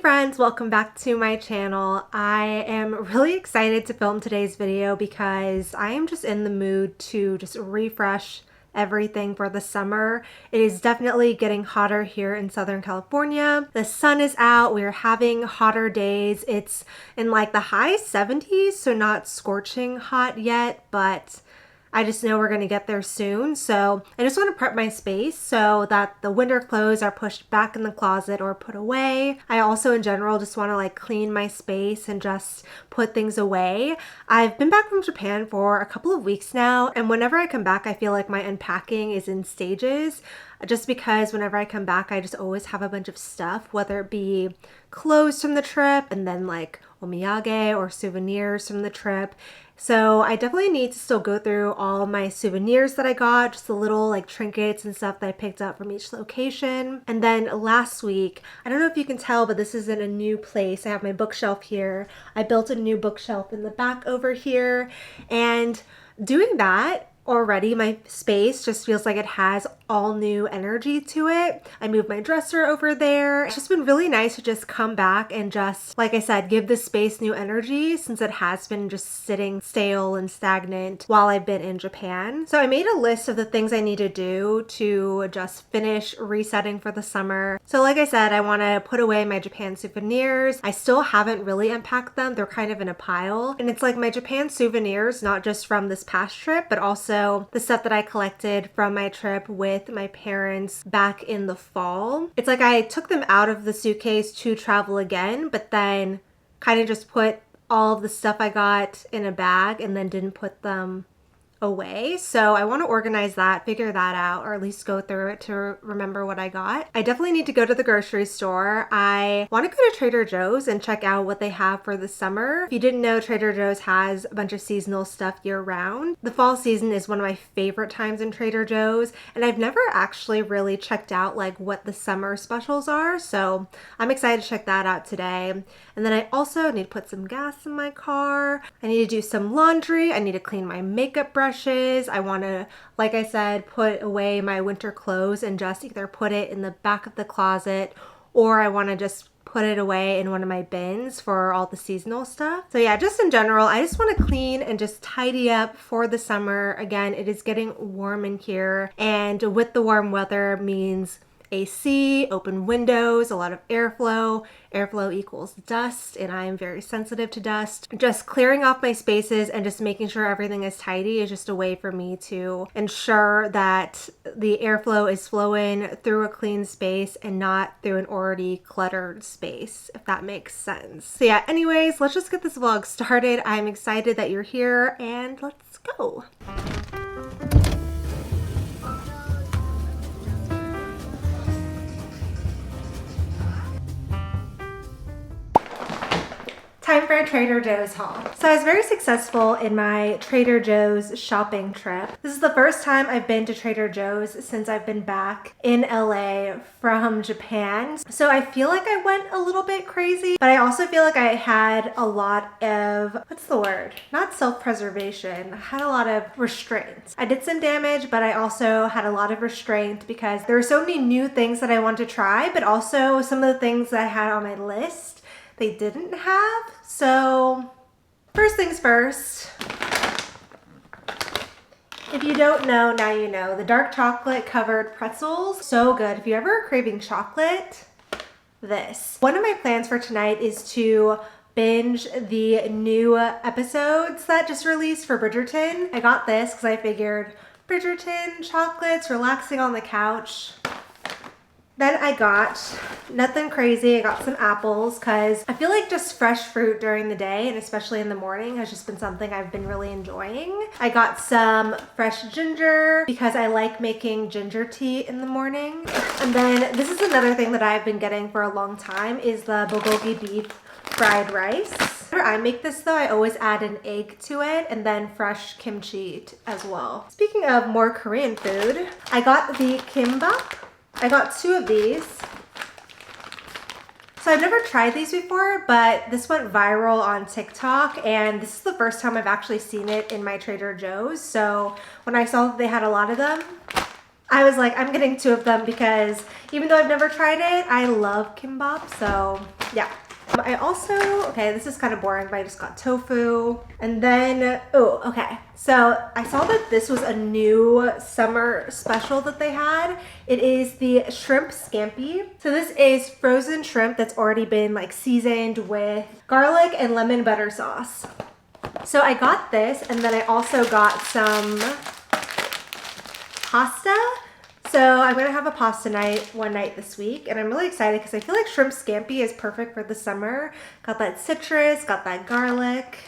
friends, welcome back to my channel. I am really excited to film today's video because I am just in the mood to just refresh everything for the summer. It is definitely getting hotter here in Southern California. The sun is out. We're having hotter days. It's in like the high 70s, so not scorching hot yet, but I just know we're going to get there soon. So I just want to prep my space so that the winter clothes are pushed back in the closet or put away. I also in general just want to like clean my space and just put things away. I've been back from Japan for a couple of weeks now, and whenever I come back, I feel like my unpacking is in stages. Just because whenever I come back, I just always have a bunch of stuff, whether it be clothes from the trip and then like omiyage or souvenirs from the trip. So I definitely need to still go through all my souvenirs that I got, just the little like trinkets and stuff that I picked up from each location. And then last week, I don't know if you can tell, but this is in a new place. I have my bookshelf here. I built a new bookshelf in the back over here, and doing that already, my space just feels like it has all new energy to it. I moved my dresser over there. It's just been really nice to just come back and just, like I said, give this space new energy since it has been just sitting stale and stagnant while I've been in Japan. So I made a list of the things I need to do to just finish resetting for the summer. So like I said, I want to put away my Japan souvenirs. I still haven't really unpacked them. They're kind of in a pile. And it's like my Japan souvenirs, not just from this past trip, but also the stuff that I collected from my trip with my parents back in the fall. It's like I took them out of the suitcase to travel again, but then kind of just put all of the stuff I got in a bag and then didn't put them away. So I want to organize that, figure that out, or at least go through it to remember what I got. I definitely need to go to the grocery store. I want to go to Trader Joe's and check out what they have for the summer. If you didn't know, Trader Joe's has a bunch of seasonal stuff year round. The fall season is one of my favorite times in Trader Joe's, and I've never actually really checked out like what the summer specials are, so I'm excited to check that out today. And then I also need to put some gas in my car. I need to do some laundry. I need to clean my makeup brush. I want to, like I said, put away my winter clothes and just either put it in the back of the closet, or I want to just put it away in one of my bins for all the seasonal stuff. So yeah, just in general, I just want to clean and just tidy up for the summer. Again, it is getting warm in here, and with the warm weather means AC, open windows, a lot of airflow. Airflow equals dust, and I am very sensitive to dust. Just clearing off my spaces and just making sure everything is tidy is just a way for me to ensure that the airflow is flowing through a clean space and not through an already cluttered space, if that makes sense. So yeah, anyways, let's just get this vlog started. I'm excited that you're here, and let's go. Time for a Trader Joe's haul. So I was very successful in my Trader Joe's shopping trip. This is the first time I've been to Trader Joe's since I've been back in LA from Japan. So I feel like I went a little bit crazy, but I also feel like I had a lot of, what's the word? Not self-preservation. I had a lot of restraint. I did some damage, but I also had a lot of restraint because there were so many new things that I wanted to try, but also some of the things that I had on my list they didn't have. So first things first, if you don't know, now you know, the dark chocolate covered pretzels, so good. If you ever are craving chocolate, this. One of my plans for tonight is to binge the new episodes that just released for Bridgerton. I got this because I figured Bridgerton, chocolates, relaxing on the couch. Then I got nothing crazy. I got some apples because I feel like just fresh fruit during the day and especially in the morning has just been something I've been really enjoying. I got some fresh ginger because I like making ginger tea in the morning. And then this is another thing that I've been getting for a long time is the bulgogi beef fried rice. Whenever I make this though, I always add an egg to it and then fresh kimchi as well. Speaking of more Korean food, I got the kimbap. I got 2 of these. So I've never tried these before, but this went viral on TikTok, and this is the first time I've actually seen it in my Trader Joe's. So when I saw that they had a lot of them, I was like, I'm getting 2 of them because even though I've never tried it, I love kimbap. So yeah. I also, okay, this is kind of boring, but I just got tofu. And then, oh, okay. So I saw that this was a new summer special that they had. It is the shrimp scampi. So this is frozen shrimp that's already been like seasoned with garlic and lemon butter sauce. So I got this, and then I also got some pasta. So I'm gonna have a pasta night one night this week, and I'm really excited because I feel like shrimp scampi is perfect for the summer. Got that citrus, got that garlic.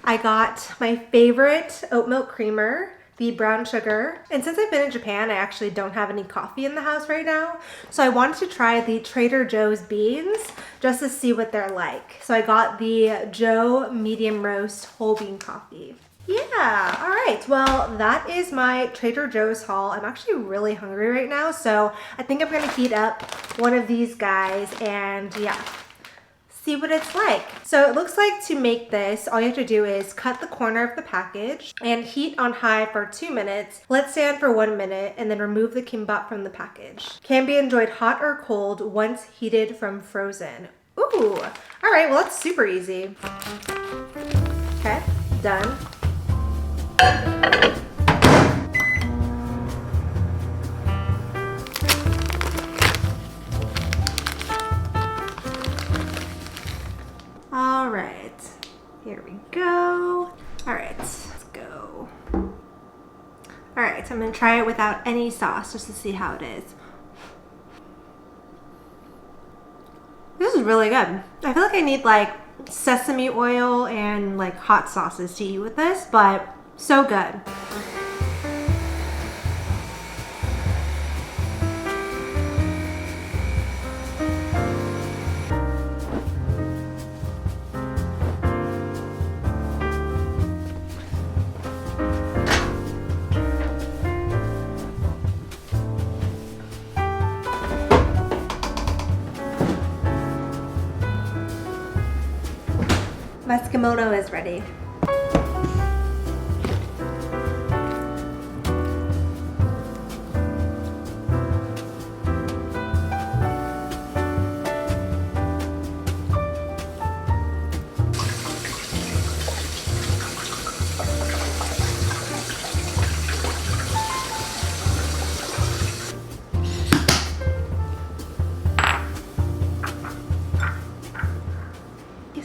I got my favorite oat milk creamer, the brown sugar. And since I've been in Japan, I actually don't have any coffee in the house right now. So I wanted to try the Trader Joe's beans just to see what they're like. So I got the Joe medium roast whole bean coffee. Yeah, all right. Well, that is my Trader Joe's haul. I'm actually really hungry right now, so I think I'm gonna heat up one of these guys and yeah, see what it's like. So it looks like to make this, all you have to do is cut the corner of the package and heat on high for 2 minutes. Let stand for 1 minute and then remove the kimbap from the package. Can be enjoyed hot or cold once heated from frozen. Ooh, all right, well, that's super easy. Okay, done. All right, here we go. All right, let's go. All right, I'm gonna try it without any sauce just to see how it is. This is really good. I feel like I need like sesame oil and like hot sauces to eat with this, but so good. My kimono is ready.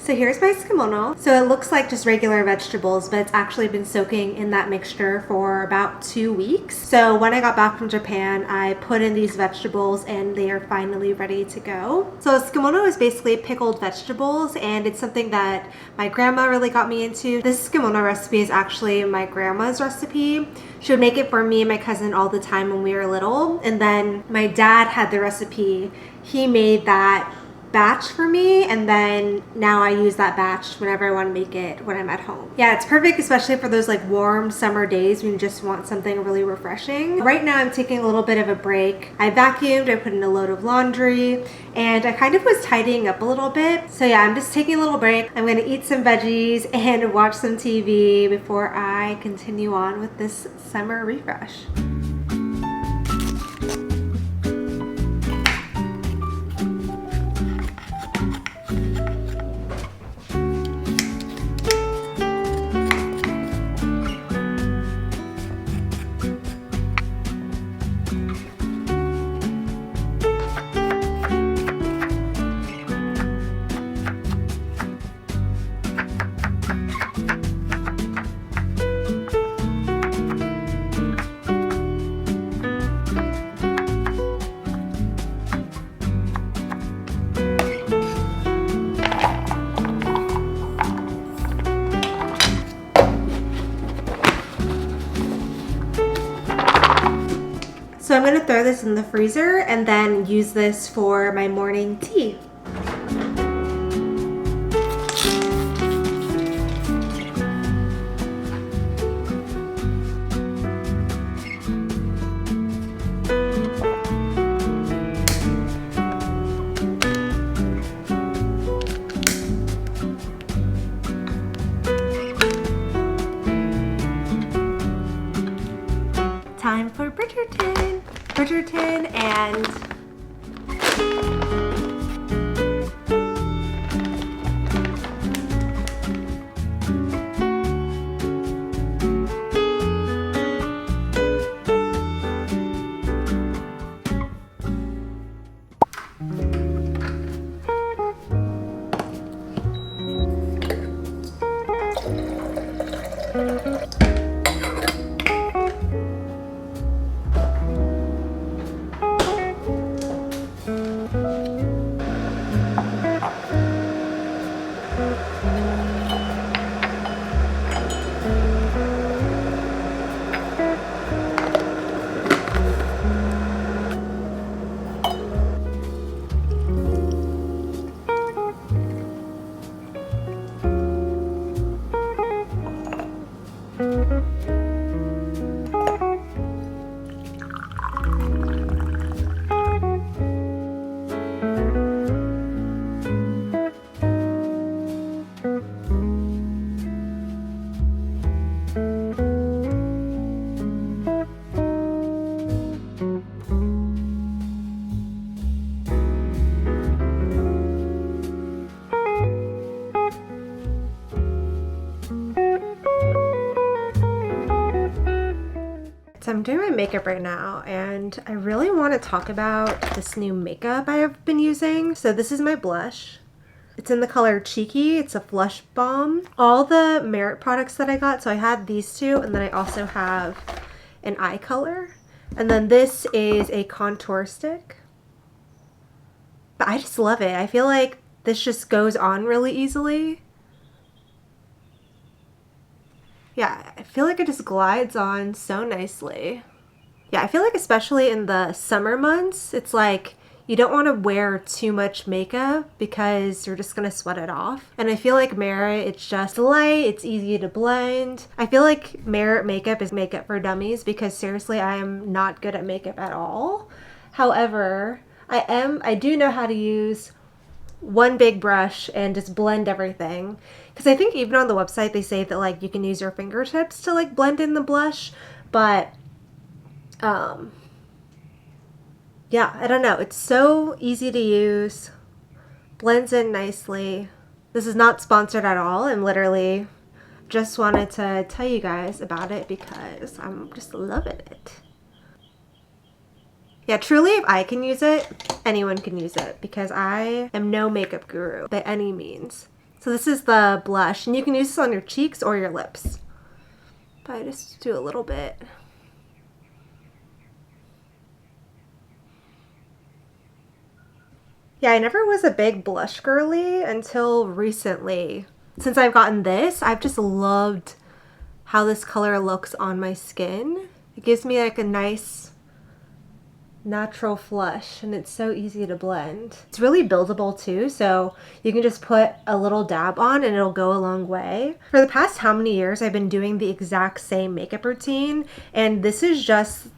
So here's my kimono. So it looks like just regular vegetables, but it's actually been soaking in that mixture for about 2 weeks. So when I got back from Japan, I put in these vegetables and they are finally ready to go. So kimono is basically pickled vegetables, and it's something that my grandma really got me into. This kimono recipe is actually my grandma's recipe. She would make it for me and my cousin all the time when we were little. And then my dad had the recipe. He made that batch for me, and then now I use that batch whenever I want to make it when I'm at home. Yeah, it's perfect, especially for those like warm summer days when you just want something really refreshing. Right now I'm taking a little bit of a break. I vacuumed, I put in a load of laundry, and I kind of was tidying up a little bit. So yeah, I'm just taking a little break. I'm gonna eat some veggies and watch some TV before I continue on with this summer refresh. So I'm gonna throw this in the freezer and then use this for my morning tea. Time for Bridgerton. Bridgerton and so I'm doing my makeup right now, and I really want to talk about this new makeup I have been using. So this is my blush. It's in the color Cheeky. It's a Flush Balm. All the Merit products that I got, so I had these two, and then I also have an eye color. And then this is a contour stick. But I just love it. I feel like this just goes on really easily. Yeah, I feel like it just glides on so nicely. Yeah, I feel like especially in the summer months, it's like you don't want to wear too much makeup because you're just going to sweat it off. And I feel like Merit, it's just light, it's easy to blend. I feel like Merit makeup is makeup for dummies because seriously, I am not good at makeup at all. However, I do know how to use one big brush and just blend everything. Because I think even on the website they say that like you can use your fingertips to like blend in the blush, but yeah, I don't know. It's so easy to use, blends in nicely. This is not sponsored at all. I'm literally just wanted to tell you guys about it because I'm just loving it. Yeah, truly, if I can use it, anyone can use it because I am no makeup guru by any means. So this is the blush, and you can use this on your cheeks or your lips. But I just do a little bit. Yeah, I never was a big blush girly until recently. Since I've gotten this, I've just loved how this color looks on my skin. It gives me like a nice natural flush, and it's so easy to blend. It's really buildable too, so you can just put a little dab on and it'll go a long way. For the past how many years I've been doing the exact same makeup routine, and this is just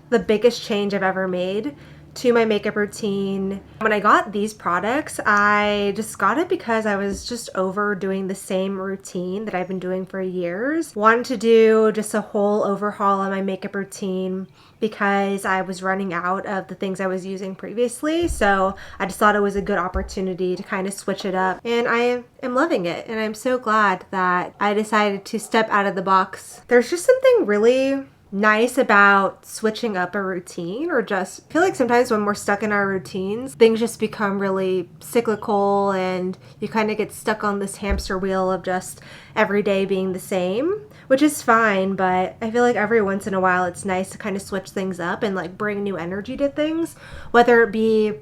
the biggest change I've ever made to my makeup routine. When I got these products, I just got it because I was just over doing the same routine that I've been doing for years. Wanted to do just a whole overhaul on my makeup routine because I was running out of the things I was using previously. So I just thought it was a good opportunity to kind of switch it up. And I am loving it. And I'm so glad that I decided to step out of the box. There's just something really nice about switching up a routine, or just I feel like sometimes when we're stuck in our routines, things just become really cyclical and you kind of get stuck on this hamster wheel of just every day being the same, which is fine, but I feel like every once in a while it's nice to kind of switch things up and like bring new energy to things, whether it be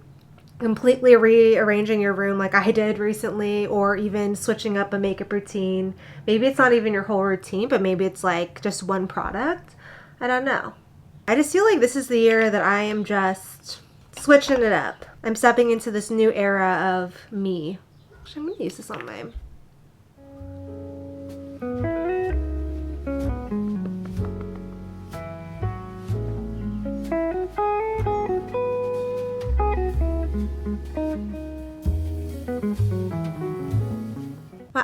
completely rearranging your room like I did recently, or even switching up a makeup routine. Maybe it's not even your whole routine, but maybe it's like just one product. I don't know. I just feel like this is the year that I am just switching it up. I'm stepping into this new era of me. Actually, I'm gonna use this on my...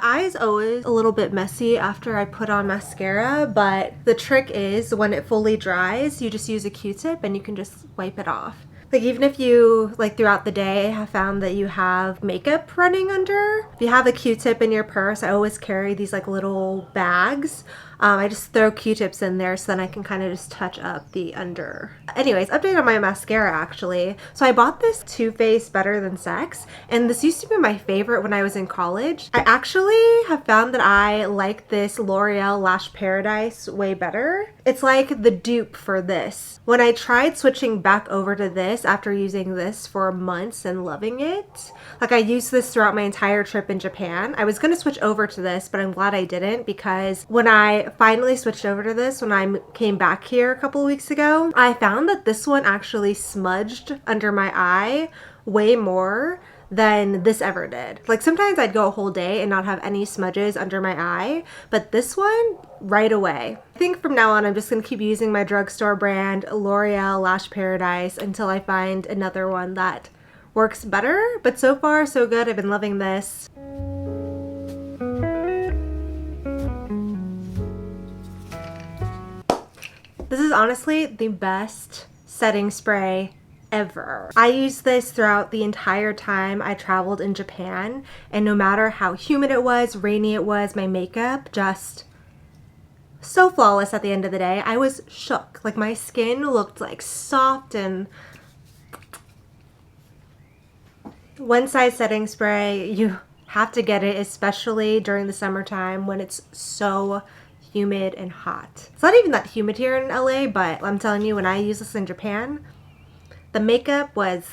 eye is always a little bit messy after I put on mascara, but the trick is when it fully dries, you just use a Q-tip and you can just wipe it off. Like even if you, like throughout the day, have found that you have makeup running under, if you have a Q-tip in your purse, I always carry these like little bags. I just throw Q-tips in there so then I can kind of just touch up the under. Anyways, update on my mascara actually. So I bought this Too Faced Better Than Sex, and this used to be my favorite when I was in college. I actually have found that I like this L'Oreal Lash Paradise way better. It's like the dupe for this. When I tried switching back over to this after using this for months and loving it, like I used this throughout my entire trip in Japan. I was gonna switch over to this, but I'm glad I didn't, because when I finally switched over to this when I came back here a couple of weeks ago, I found that this one actually smudged under my eye way more than this ever did. Like sometimes I'd go a whole day and not have any smudges under my eye, but this one right away. I think from now on I'm just gonna keep using my drugstore brand L'Oreal Lash Paradise until I find another one that works better, but so far so good. I've been loving this. This is honestly the best setting spray ever. I used this throughout the entire time I traveled in Japan, and no matter how humid it was, rainy it was, my makeup just so flawless at the end of the day. I was shook. Like my skin looked like soft and one size setting spray. You have to get it, especially during the summertime when it's so humid and hot. It's not even that humid here in LA, but I'm telling you, when I used this in Japan, the makeup was...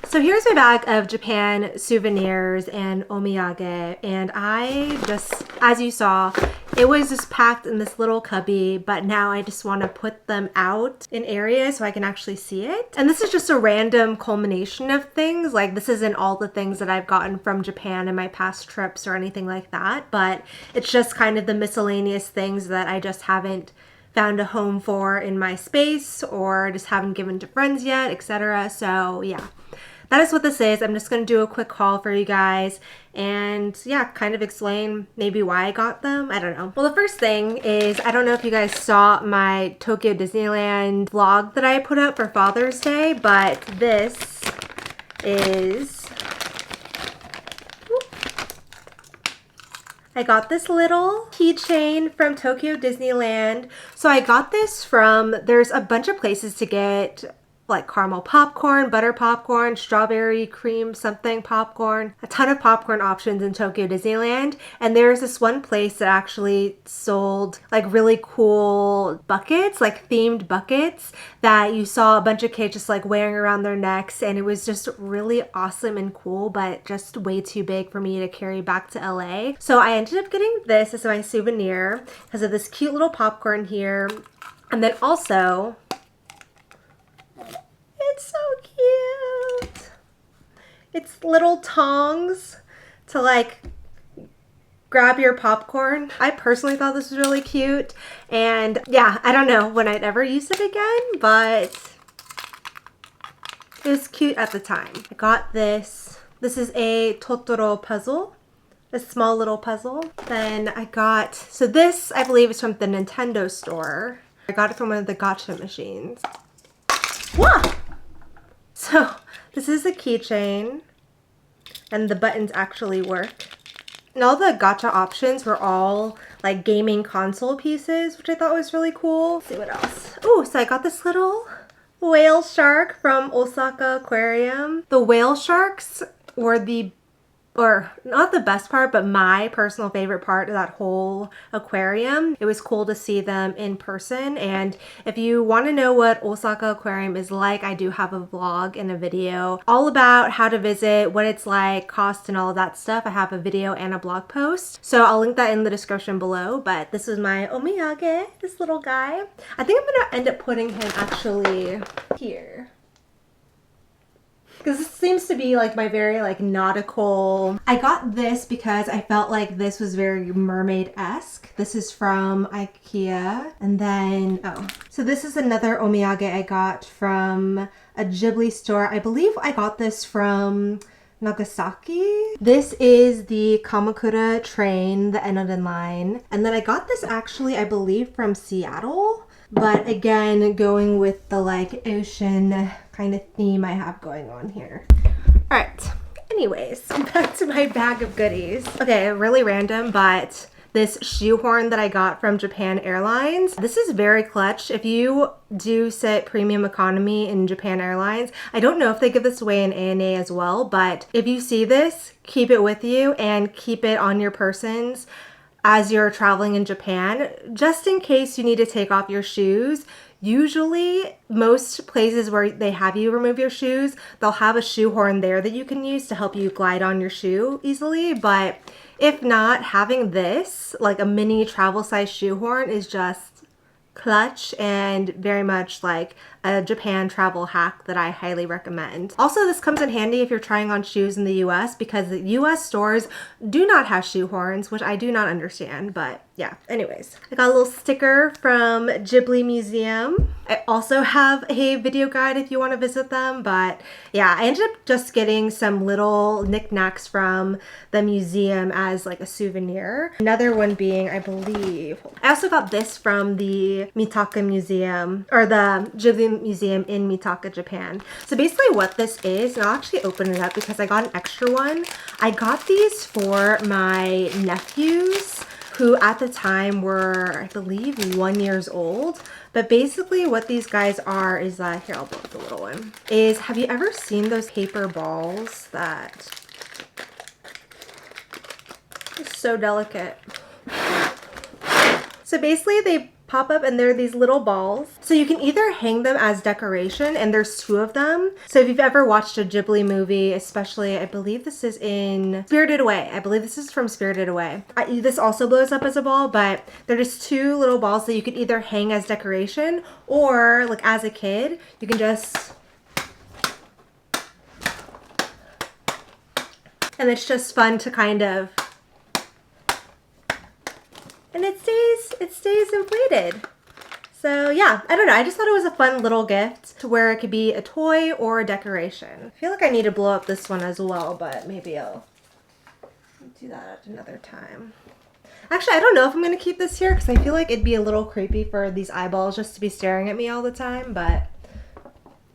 So here's my bag of Japan souvenirs and omiyage, and I just, as you saw, it was just packed in this little cubby, but now I just want to put them out in areas so I can actually see it. And this is just a random culmination of things. Like this isn't all the things that I've gotten from Japan in my past trips or anything like that, but it's just kind of the miscellaneous things that I just haven't found a home for in my space or just haven't given to friends yet, etc. So yeah. That is what this is. I'm just going to do a quick haul for you guys and yeah, kind of explain maybe why I got them. I don't know. Well, the first thing is, I don't know if you guys saw my Tokyo Disneyland vlog that I put up for Father's Day, but this is... I got this little keychain from Tokyo Disneyland. So I got this from, there's a bunch of places to get like caramel popcorn, butter popcorn, strawberry cream something popcorn, a ton of popcorn options in Tokyo Disneyland. And there's this one place that actually sold like really cool buckets, like themed buckets that you saw a bunch of kids just like wearing around their necks, and it was just really awesome and cool, but just way too big for me to carry back to LA. So I ended up getting this as my souvenir because of this cute little popcorn here. And then also, it's so cute. It's little tongs to like grab your popcorn. I personally thought this was really cute. And yeah, I don't know when I'd ever use it again, but it was cute at the time. I got this. This is a Totoro puzzle. A small little puzzle. Then I got, so this I believe is from the Nintendo store. I got it from one of the gacha machines. Whoa! So this is a keychain and the buttons actually work. And all the gacha options were all like gaming console pieces, which I thought was really cool. Let's see what else. Oh, so I got this little whale shark from Osaka Aquarium. The whale sharks were not the best part, but my personal favorite part of that whole aquarium. It was cool to see them in person. And if you want to know what Osaka Aquarium is like, I do have a vlog and a video all about how to visit, what it's like, cost, and all of that stuff. I have a video and a blog post, so I'll link that in the description below. But this is my omiyage, this little guy. I think I'm gonna end up putting him actually here, because this seems to be like my very like nautical. I got this because I felt like this was very mermaid-esque. This is from IKEA. And then, oh, so this is another omiyage I got from a Ghibli store. I believe I got this from Nagasaki. This is the Kamakura train, the Enoden line. And then I got this actually, I believe, from Seattle. But again, going with the like ocean kind of theme I have going on here. All right, anyways, back to my bag of goodies. Okay, really random, but this shoehorn that I got from Japan Airlines. This is very clutch. If you do sit premium economy in Japan Airlines, I don't know if they give this away in ANA as well, but if you see this, keep it with you and keep it on your persons as you're traveling in Japan, just in case you need to take off your shoes. Usually, most places where they have you remove your shoes, they'll have a shoehorn there that you can use to help you glide on your shoe easily. But if not, having this, like a mini travel size shoehorn, is just clutch and very much like a Japan travel hack that I highly recommend. Also, this comes in handy if you're trying on shoes in the US, because the US stores do not have shoehorns, which I do not understand, but yeah. Anyways, I got a little sticker from Ghibli Museum. I also have a video guide if you want to visit them, but yeah, I ended up just getting some little knickknacks from the museum as like a souvenir. Another one being, I believe, I also got this from the Mitaka Museum, or the Ghibli Museum in Mitaka, Japan. So basically what this is, and I'll actually open it up because I got an extra one. I got these for my nephews, who at the time were, I believe, 1 year old. But basically what these guys are is that, here, I'll blow up the little one, is, have you ever seen those paper balls that are so delicate? So basically they pop up and they're these little balls. So you can either hang them as decoration, and there's 2 of them. So if you've ever watched a Ghibli movie, especially, I believe this is in Spirited Away. I believe this is from Spirited Away. This also blows up as a ball, but they're just 2 little balls that you could either hang as decoration, or like as a kid, you can just, and it's just fun to kind of, and it stays inflated. So yeah, I don't know. I just thought it was a fun little gift to where it could be a toy or a decoration. I feel like I need to blow up this one as well, but maybe I'll do that at another time. Actually, I don't know if I'm going to keep this here because I feel like it'd be a little creepy for these eyeballs just to be staring at me all the time, but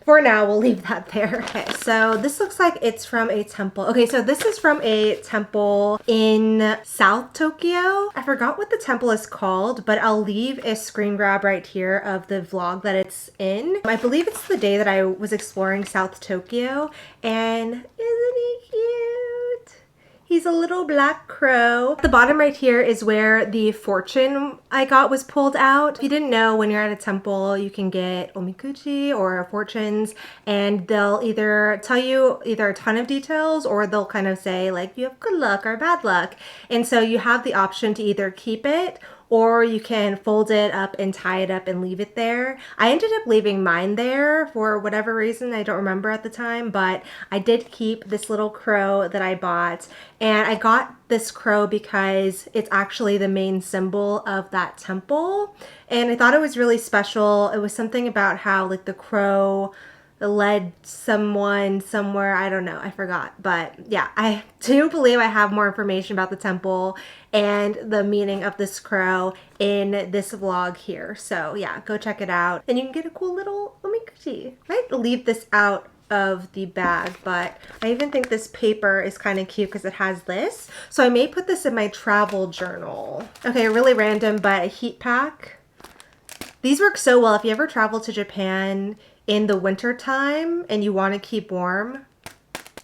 for now, we'll leave that there. Okay, so this looks like it's from a temple. Okay, so this is from a temple in South Tokyo. I forgot what the temple is called, but I'll leave a screen grab right here of the vlog that it's in. I believe it's the day that I was exploring South Tokyo, and isn't he cute? He's a little black crow. The bottom right here is where the fortune I got was pulled out. If you didn't know, when you're at a temple, you can get omikuchi or fortunes, and they'll either tell you either a ton of details, or they'll kind of say like you have good luck or bad luck. And so you have the option to either keep it, or you can fold it up and tie it up and leave it there. I ended up leaving mine there for whatever reason. I don't remember at the time, but I did keep this little crow that I bought. And I got this crow because it's actually the main symbol of that temple. And I thought it was really special. It was something about how like the crow led someone somewhere. I don't know. I forgot. But yeah, I do believe I have more information about the temple and the meaning of this crow in this vlog here. So yeah, go check it out. And you can get a cool little omikuchi. I might leave this out of the bag, but I even think this paper is kind of cute because it has this. So I may put this in my travel journal. Okay, really random, but a heat pack. These work so well if you ever travel to Japan in the winter time and you want to keep warm.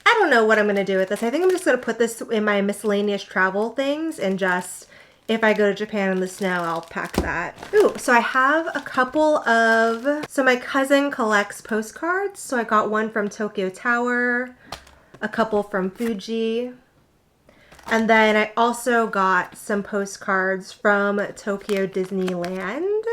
I don't know what I'm going to do with this. I think I'm just going to put this in my miscellaneous travel things, and just, if I go to Japan in the snow, I'll pack that. Ooh, so I have a couple of, so my cousin collects postcards. So I got one from Tokyo Tower, a couple from Fuji, and then I also got some postcards from Tokyo Disneyland,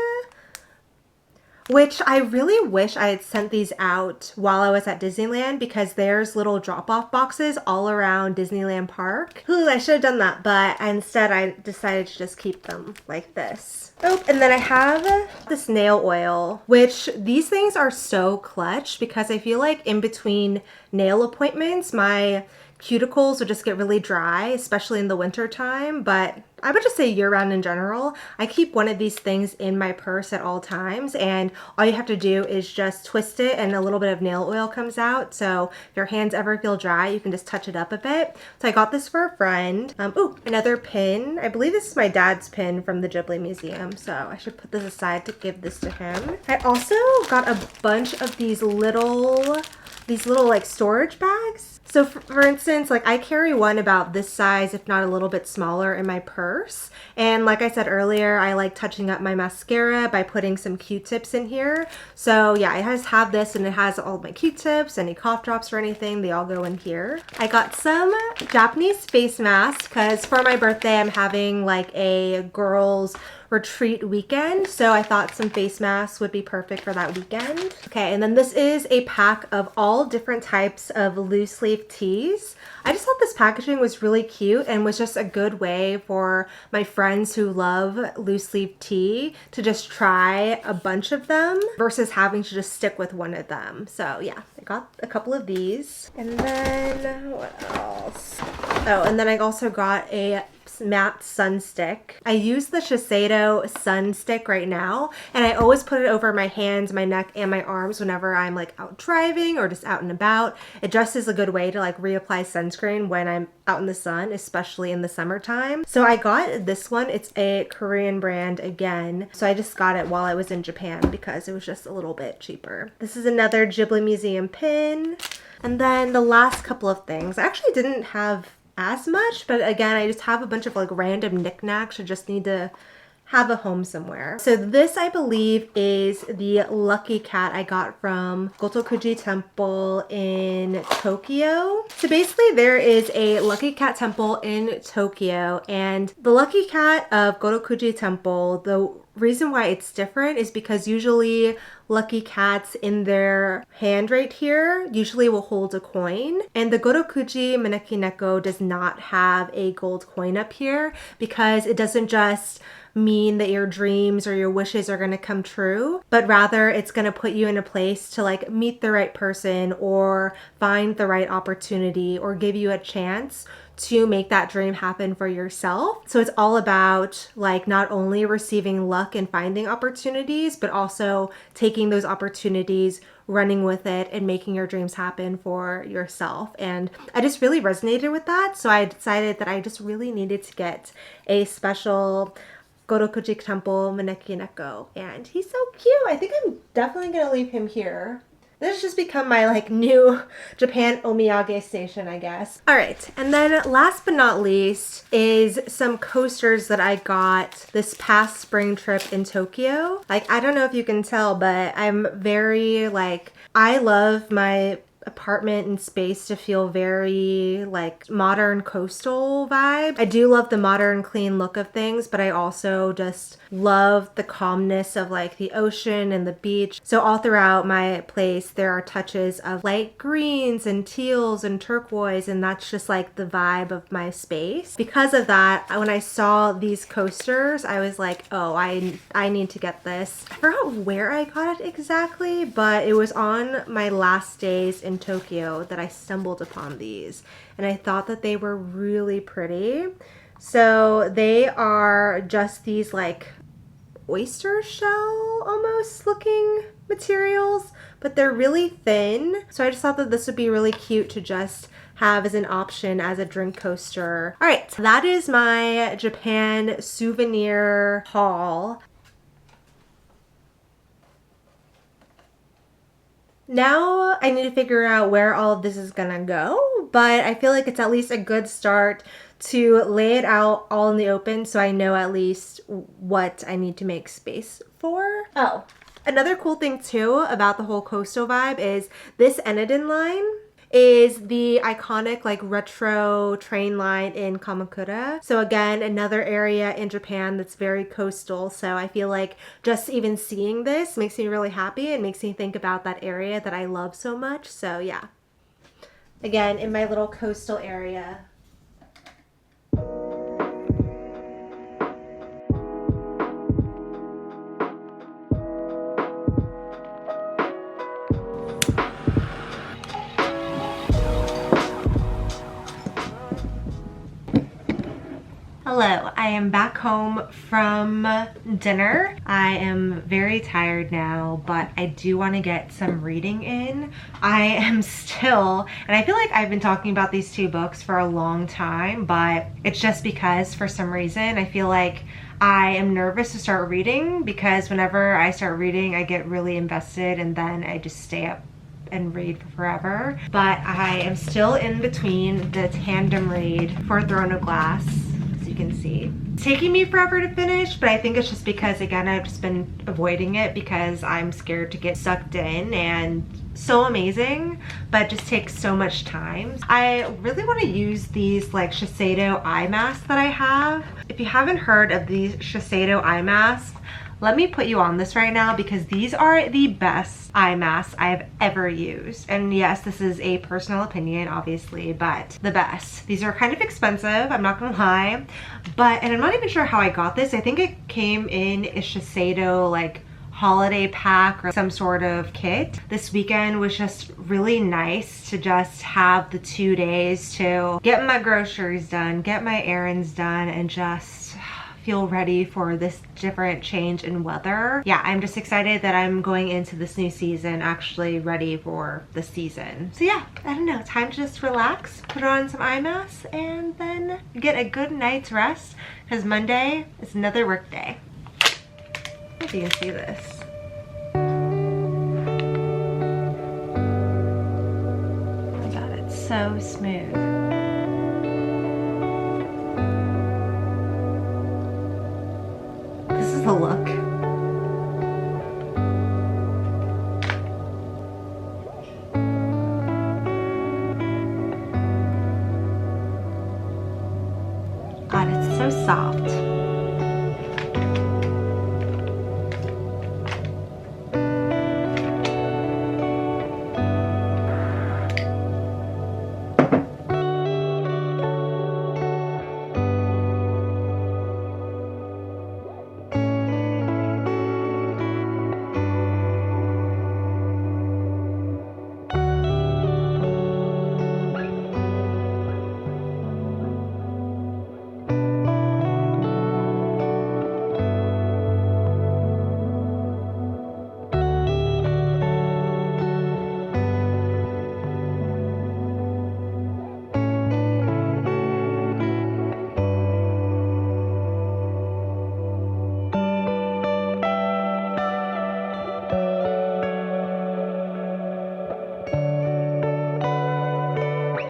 which I really wish I had sent these out while I was at Disneyland, because there's little drop-off boxes all around Disneyland Park. Ooh, I should have done that, but instead I decided to just keep them like this. Oh, and then I have this nail oil, which these things are so clutch because I feel like in between nail appointments, my cuticles would just get really dry, especially in the winter time, but I would just say year round in general. I keep one of these things in my purse at all times, and all you have to do is just twist it and a little bit of nail oil comes out. So if your hands ever feel dry, you can just touch it up a bit. So I got this for a friend. Ooh, another pin. I believe this is my dad's pin from the Ghibli Museum, so I should put this aside to give this to him. I also got a bunch of these little like storage bags. So for instance, like I carry one about this size, if not a little bit smaller, in my purse. And like I said earlier, I like touching up my mascara by putting some Q-tips in here. So yeah, I just have this and it has all my Q-tips, any cough drops or anything, they all go in here. I got some Japanese face masks because for my birthday, I'm having like a girls' retreat weekend, so I thought some face masks would be perfect for that weekend. Okay, and then this is a pack of all different types of loose sleeve tees. I just thought this packaging was really cute and was just a good way for my friends who love loose sleeve tee to just try a bunch of them versus having to just stick with one of them. So yeah, I got a couple of these. And then what else? Oh, and then I also got a matte sun stick. I use the Shiseido sun stick right now, and I always put it over my hands, my neck, and my arms whenever I'm like out driving or just out and about. It just is a good way to like reapply sunscreen when I'm out in the sun, especially in the summertime. So I got this one. It's a Korean brand again. So I just got it while I was in Japan because it was just a little bit cheaper. This is another Ghibli Museum pin. And then the last couple of things, I actually didn't have as much, but again, I just have a bunch of like random knickknacks. I just need to have a home somewhere. So this, I believe, is the lucky cat I got from Gotokuji Temple in Tokyo. So basically there is a lucky cat temple in Tokyo, and the lucky cat of Gotokuji Temple, the reason why it's different is because usually lucky cats in their hand right here usually will hold a coin, and the Gotokuji Maneki Neko does not have a gold coin up here because it doesn't just mean that your dreams or your wishes are going to come true, but rather it's going to put you in a place to like meet the right person or find the right opportunity or give you a chance to make that dream happen for yourself. So it's all about like not only receiving luck and finding opportunities, but also taking those opportunities, running with it, and making your dreams happen for yourself. And I just really resonated with that. So I decided that I just really needed to get a special Gotokuji Temple Maneki Neko, and he's so cute. I think I'm definitely gonna leave him here. This has just become my like new Japan omiyage station, I guess. All right, and then last but not least is some coasters that I got this past spring trip in Tokyo. Like, I don't know if you can tell, but I'm very like, I love my apartment and space to feel very like modern coastal vibe. I do love the modern clean look of things, but I also just love the calmness of like the ocean and the beach. So all throughout my place there are touches of light greens and teals and turquoise, and that's just like the vibe of my space. Because of that, when I saw these coasters, I was like, oh, I need to get this. I forgot where I got it exactly, but it was on my last days in Tokyo that I stumbled upon these, and I thought that they were really pretty. So they are just these like oyster shell almost looking materials, but they're really thin. So I just thought that this would be really cute to just have as an option as a drink coaster. All right, so that is my Japan souvenir haul. Now I need to figure out where all of this is gonna go, but I feel like it's at least a good start to lay it out all in the open so I know at least what I need to make space for. Oh, another cool thing too about the whole coastal vibe is this Enadin line is the iconic like retro train line in Kamakura. So again, another area in Japan that's very coastal. So I feel like just even seeing this makes me really happy. It makes me think about that area that I love so much. So yeah, again, in my little coastal area. Hello, I am back home from dinner. I am very tired now, but I do want to get some reading in. I am still, and I feel like I've been talking about these two books for a long time, but it's just because for some reason I feel like I am nervous to start reading, because whenever I start reading I get really invested and then I just stay up and read for forever. But I am still in between the tandem read for Throne of Glass, as you can see. It's taking me forever to finish, but I think it's just because, again, I've just been avoiding it because I'm scared to get sucked in, and so amazing, but just takes so much time. I really want to use these like Shiseido eye masks that I have. If you haven't heard of these Shiseido eye masks, let me put you on this right now, because these are the best eye masks I've ever used. And yes, this is a personal opinion, obviously, but the best. These are kind of expensive, I'm not gonna lie, but, and I'm not even sure how I got this. I think it came in a Shiseido like holiday pack or some sort of kit. This weekend was just really nice to just have the 2 days to get my groceries done, get my errands done, and just feel ready for this different change in weather. Yeah, I'm just excited that I'm going into this new season actually ready for the season. So yeah, I don't know, time to just relax, put on some eye masks, and then get a good night's rest, because Monday is another work day. I don't know if you can see this. Oh my god, it's so smooth.